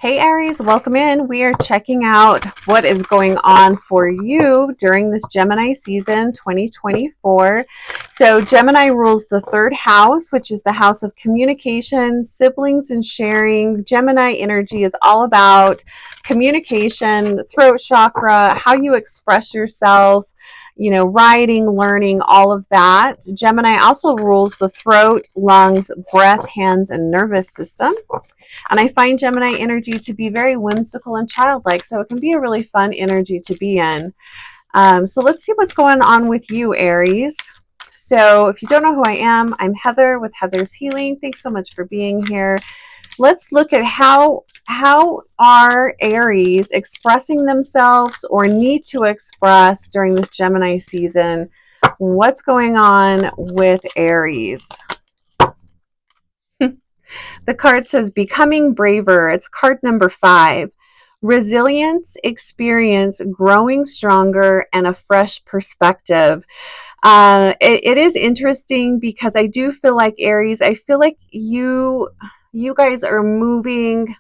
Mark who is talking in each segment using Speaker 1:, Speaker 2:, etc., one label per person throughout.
Speaker 1: Hey Aries, welcome in. We are checking out what is going on for you during this Gemini season 2024. So Gemini rules the third house, which is the house of communication, siblings, and sharing. Gemini energy is all about communication, throat chakra, how you express yourself, writing, learning, all of that. Gemini also rules the throat, lungs, breath, hands, and nervous system. And I find Gemini energy to be very whimsical and childlike, so it can be a really fun energy to be in. So let's see what's going on with you, Aries. So if you don't know who I am, I'm Heather with Heather's Healing. Thanks so much for being here. Let's look at how are Aries expressing themselves or need to express during this Gemini season. What's going on with Aries? The card says becoming braver. It's card number 5. Resilience, experience, growing stronger, and a fresh perspective. It is interesting because I do feel like Aries, I feel like you guys are moving.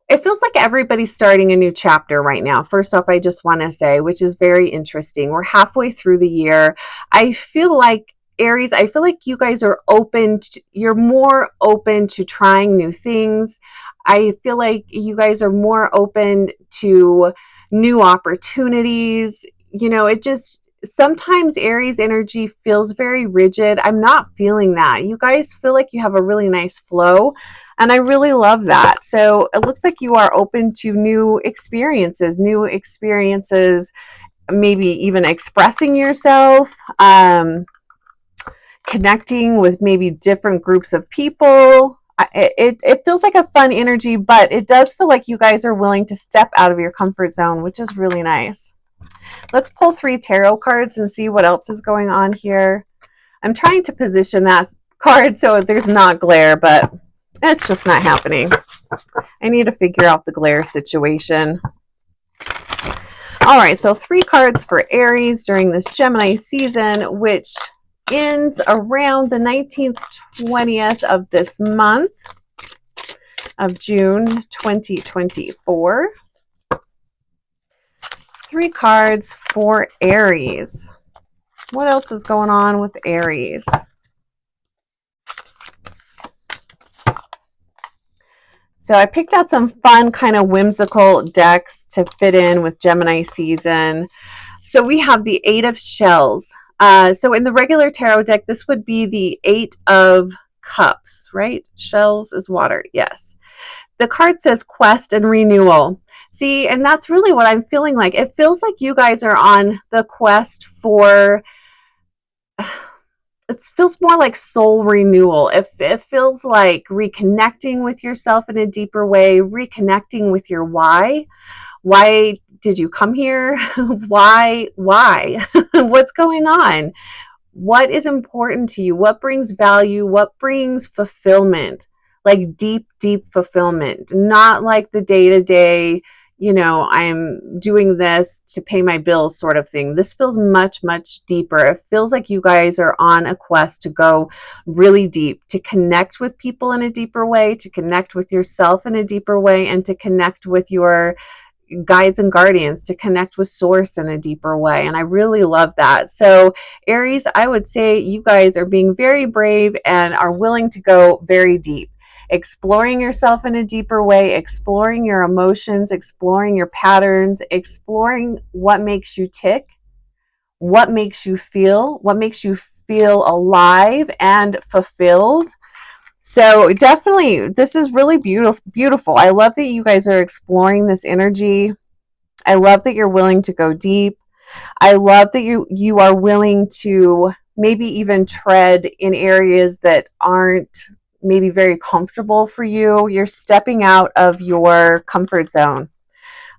Speaker 1: It feels like everybody's starting a new chapter right now. First off, I just want to say, which is very interesting. We're halfway through the year. I feel like Aries, I feel like you guys are you're more open to trying new things. I feel like you guys are more open to new opportunities. Sometimes Aries energy feels very rigid. I'm not feeling that. You guys feel like you have a really nice flow, and I really love that. So it looks like you are open to new experiences, maybe even expressing yourself, connecting with maybe different groups of people. It feels like a fun energy, but it does feel like you guys are willing to step out of your comfort zone, which is really nice. Let's pull 3 tarot cards and see what else is going on here. I'm trying to position that card so there's not glare, but it's just not happening. I need to figure out the glare situation. All right, so 3 cards for Aries during this Gemini season, which ends around the 19th, 20th of this month of June 2024. 3 cards for Aries. What else is going on with Aries? So I picked out some fun kind of whimsical decks to fit in with Gemini season. So we have the 8 of Shells. So in the regular tarot deck, this would be the 8 of Cups, right? Shells is water, yes. The card says quest and renewal. See, and that's really what I'm feeling like. It feels like you guys are on the quest for, it feels more like soul renewal. It feels like reconnecting with yourself in a deeper way, reconnecting with your why. Why did you come here? Why? What's going on? What is important to you? What brings value? What brings fulfillment? Like deep fulfillment, not like the day-to-day, I'm doing this to pay my bills sort of thing. This feels much deeper. It feels like you guys are on a quest to go really deep, to connect with people in a deeper way, to connect with yourself in a deeper way, and to connect with your guides and guardians, to connect with source in a deeper way. And I really love that. So Aries, I would say you guys are being very brave and are willing to go very deep, exploring yourself in a deeper way, exploring your emotions, exploring your patterns, exploring what makes you tick, what makes you feel alive and fulfilled. So definitely, this is really beautiful. I love that you guys are exploring this energy. I love that you're willing to go deep. I love that you are willing to maybe even tread in areas that aren't maybe very comfortable for you. You're stepping out of your comfort zone.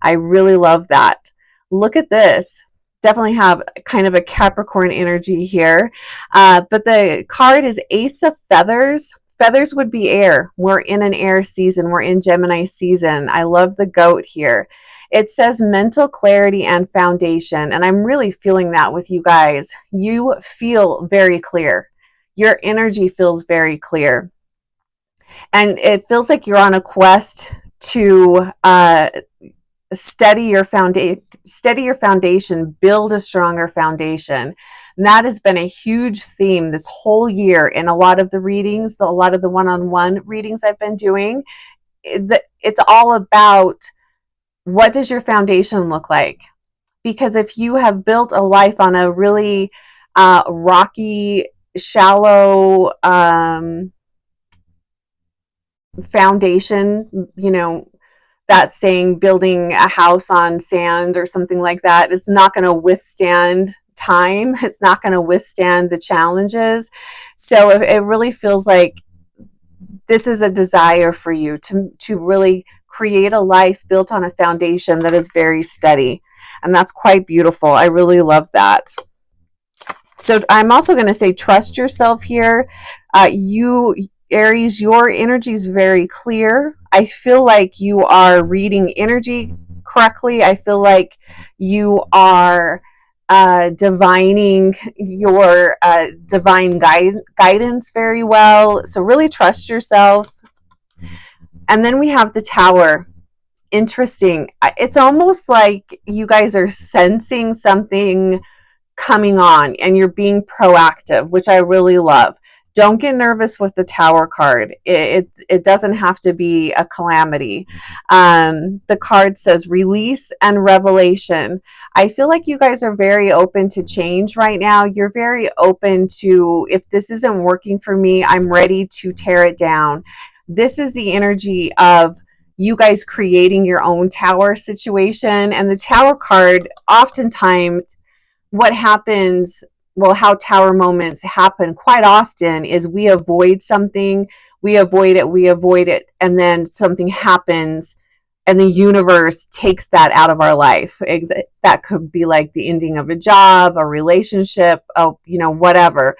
Speaker 1: I really love that. Look at this. Definitely have kind of a Capricorn energy here. But the card is Ace of Feathers. Feathers would be air. We're in an air season. We're in Gemini season. I love the goat here. It says mental clarity and foundation. And I'm really feeling that with you guys. You feel very clear. Your energy feels very clear. And it feels like you're on a quest to steady your foundation, build a stronger foundation. And that has been a huge theme this whole year in a lot of the readings, a lot of the one-on-one readings I've been doing. It's all about, what does your foundation look like? Because if you have built a life on a really rocky, shallow foundation, you know, that saying, building a house on sand or something like that, is not going to withstand time. It's not going to withstand the challenges. So it really feels like this is a desire for you to really create a life built on a foundation that is very steady. And that's quite beautiful. I really love that. So I'm also going to say, trust yourself here. You, Aries, your energy is very clear. I feel like you are reading energy correctly. I feel like you are divining your divine guidance very well. So really trust yourself. And then we have the Tower. Interesting. It's almost like you guys are sensing something coming on and you're being proactive, which I really love. Don't get nervous with the Tower card. It doesn't have to be a calamity. The card says release and revelation. I feel like you guys are very open to change right now. You're very open to, if this isn't working for me, I'm ready to tear it down. This is the energy of you guys creating your own Tower situation. And the Tower card, oftentimes, what happens, well, how Tower moments happen quite often is we avoid something, we avoid it, and then something happens and the universe takes that out of our life. That could be like the ending of a job, a relationship, whatever.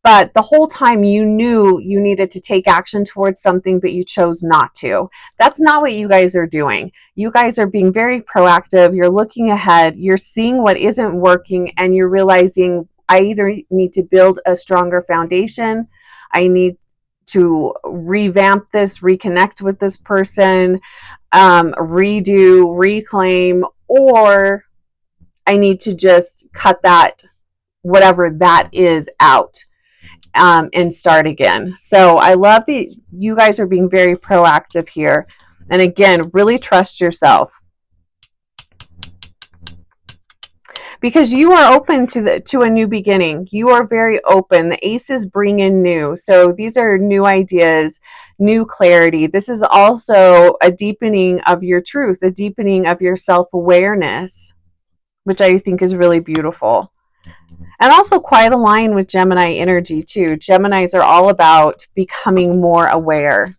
Speaker 1: But the whole time you knew you needed to take action towards something, but you chose not to. That's not what you guys are doing. You guys are being very proactive. You're looking ahead. You're seeing what isn't working, and you're realizing, I either need to build a stronger foundation, I need to revamp this, reconnect with this person, redo, reclaim, or I need to just cut that, whatever that is, out. And start again. So I love you guys are being very proactive here. And again, really trust yourself. Because you are open to a new beginning. You are very open. The aces bring in new. So these are new ideas, new clarity. This is also a deepening of your truth, a deepening of your self-awareness, which I think is really beautiful. And also quite aligned with Gemini energy too. Geminis are all about becoming more aware.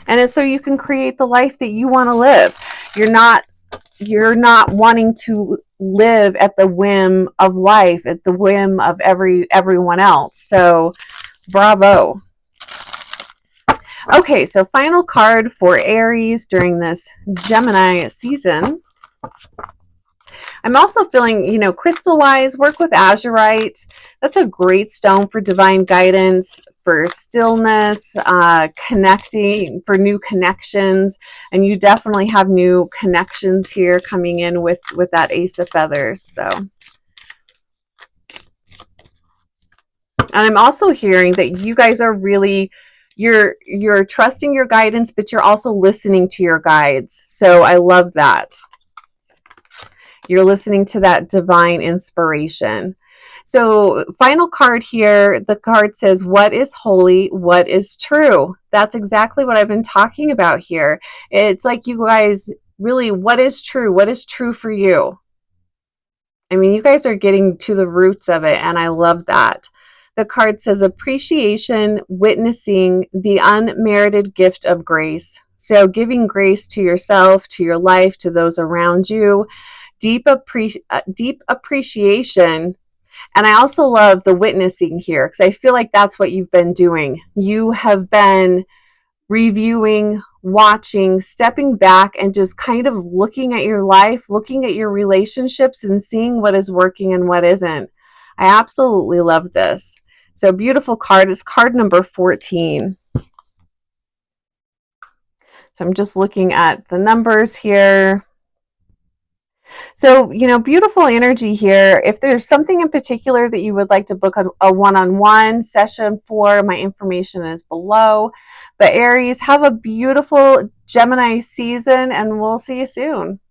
Speaker 1: And it's so you can create the life that you want to live. You're not wanting to live at the whim of life, at the whim of everyone else. So bravo. Okay, so final card for Aries during this Gemini season. I'm also feeling, crystal-wise, work with Azurite. That's a great stone for divine guidance, for stillness, connecting, for new connections. And you definitely have new connections here coming in with that Ace of Feathers. So, and I'm also hearing that you guys are really, you're trusting your guidance, but you're also listening to your guides. So I love that. You're listening to that divine inspiration. So final card here, the card says, what is holy? What is true? That's exactly what I've been talking about here. It's like you guys really, what is true? What is true for you? I mean, you guys are getting to the roots of it, and I love that. The card says appreciation, witnessing the unmerited gift of grace. So giving grace to yourself, to your life, to those around you. Deep appreciation. And I also love the witnessing here, because I feel like that's what you've been doing. You have been reviewing, watching, stepping back, and just kind of looking at your life, looking at your relationships, and seeing what is working and what isn't. I absolutely love this. So beautiful card. It's card number 14. So I'm just looking at the numbers here. So, beautiful energy here. If there's something in particular that you would like to book a one-on-one session for, my information is below. But Aries, have a beautiful Gemini season, and we'll see you soon.